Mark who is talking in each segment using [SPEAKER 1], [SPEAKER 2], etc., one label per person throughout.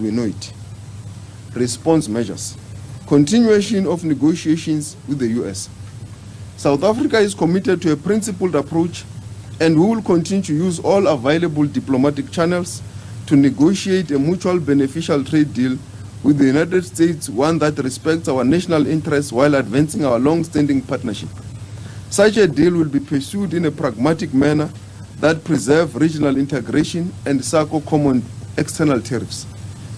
[SPEAKER 1] we know it. Response measures. Continuation of negotiations with the U.S. South Africa is committed to a principled approach, and we will continue to use all available diplomatic channels to negotiate a mutual beneficial trade deal with the United States, one that respects our national interests while advancing our long-standing partnership. Such a deal will be pursued in a pragmatic manner that preserves regional integration and SACO common external tariffs,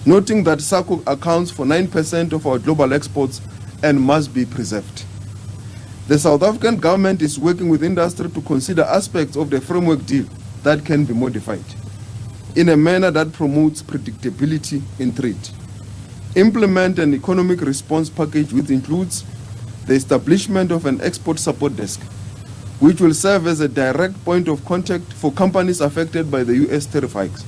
[SPEAKER 1] noting that SACO accounts for 9% of our global exports and must be preserved. The South African government is working with industry to consider aspects of the framework deal that can be modified in a manner that promotes predictability in trade. Implement an economic response package which includes the establishment of an export support desk, which will serve as a direct point of contact for companies affected by the U.S. tariff hikes.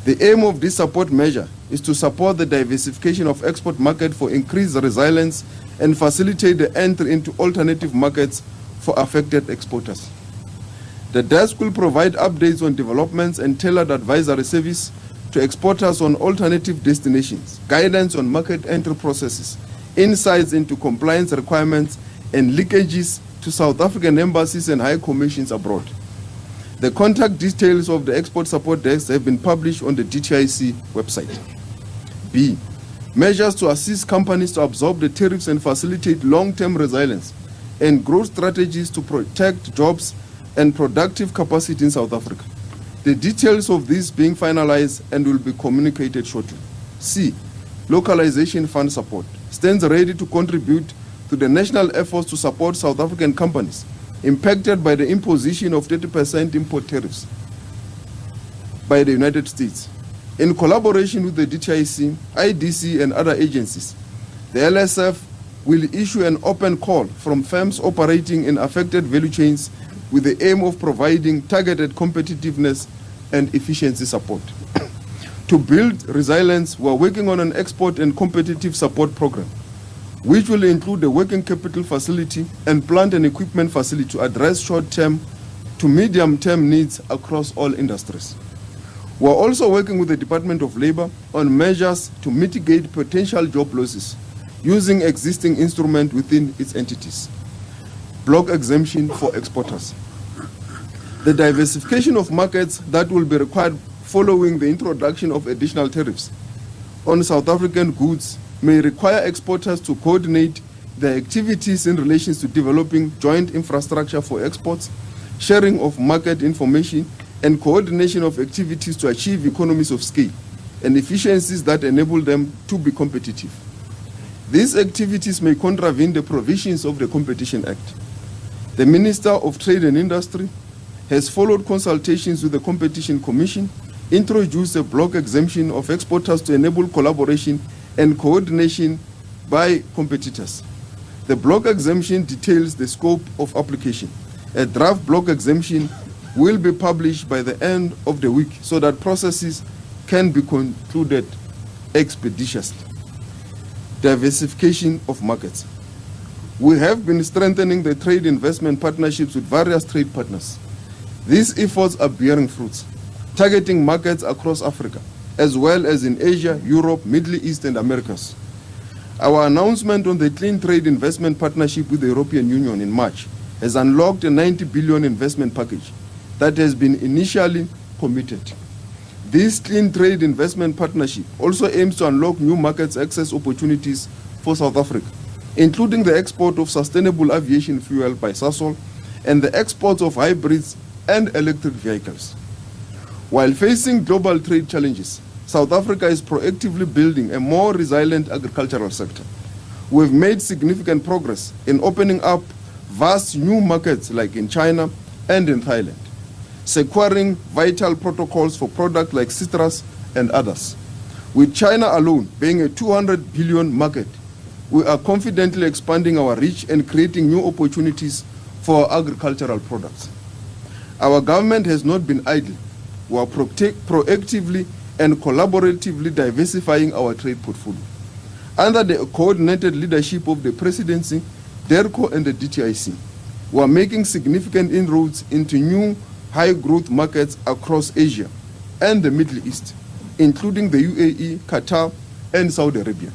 [SPEAKER 1] The aim of this support measure is to support the diversification of export market for increased resilience and facilitate the entry into alternative markets for affected exporters. The desk will provide updates on developments and tailored advisory service to exporters on alternative destinations, guidance on market entry processes, insights into compliance requirements, and linkages to South African embassies and high commissions abroad. The contact details of the export support desk have been published on the DTIC website. B. Measures to assist companies to absorb the tariffs and facilitate long-term resilience and growth strategies to protect jobs and productive capacity in South Africa. The details of this being finalized and will be communicated shortly. C. Localization fund support stands ready to contribute to the national efforts to support South African companies impacted by the imposition of 30% import tariffs by the United States. In collaboration with the DTIC, IDC, and other agencies, the LSF will issue an open call from firms operating in affected value chains with the aim of providing targeted competitiveness and efficiency support. To build resilience, we are working on an export and competitive support program, which will include a working capital facility and plant and equipment facility to address short-term to medium-term needs across all industries. We are also working with the Department of Labor on measures to mitigate potential job losses using existing instruments within its entities. Block exemption for exporters. The diversification of markets that will be required following the introduction of additional tariffs on South African goods may require exporters to coordinate their activities in relation to developing joint infrastructure for exports, sharing of market information, and coordination of activities to achieve economies of scale and efficiencies that enable them to be competitive. These activities may contravene the provisions of the Competition Act. The Minister of Trade and Industry has followed consultations with the Competition Commission, introduced a block exemption of exporters to enable collaboration and coordination by competitors. The block exemption details the scope of application. A draft block exemption will be published by the end of the week so that processes can be concluded expeditiously. Diversification of markets. We have been strengthening the trade investment partnerships with various trade partners. These efforts are bearing fruits, targeting markets across Africa, as well as in Asia, Europe, Middle East, and Americas. Our announcement on the Clean Trade Investment Partnership with the European Union in March has unlocked a 90 billion investment package that has been initially committed. This Clean Trade Investment Partnership also aims to unlock new markets access opportunities for South Africa, including the export of sustainable aviation fuel by Sasol and the exports of hybrids and electric vehicles. While facing global trade challenges, South Africa is proactively building a more resilient agricultural sector. We've made significant progress in opening up vast new markets like in China and in Thailand, securing vital protocols for products like citrus and others. With China alone being a 200 billion market, we are confidently expanding our reach and creating new opportunities for our agricultural products. Our government has not been idle. We are proactively and collaboratively diversifying our trade portfolio. Under the coordinated leadership of the Presidency, DERCO, and the DTIC, we are making significant inroads into new high-growth markets across Asia and the Middle East, including the UAE, Qatar, and Saudi Arabia.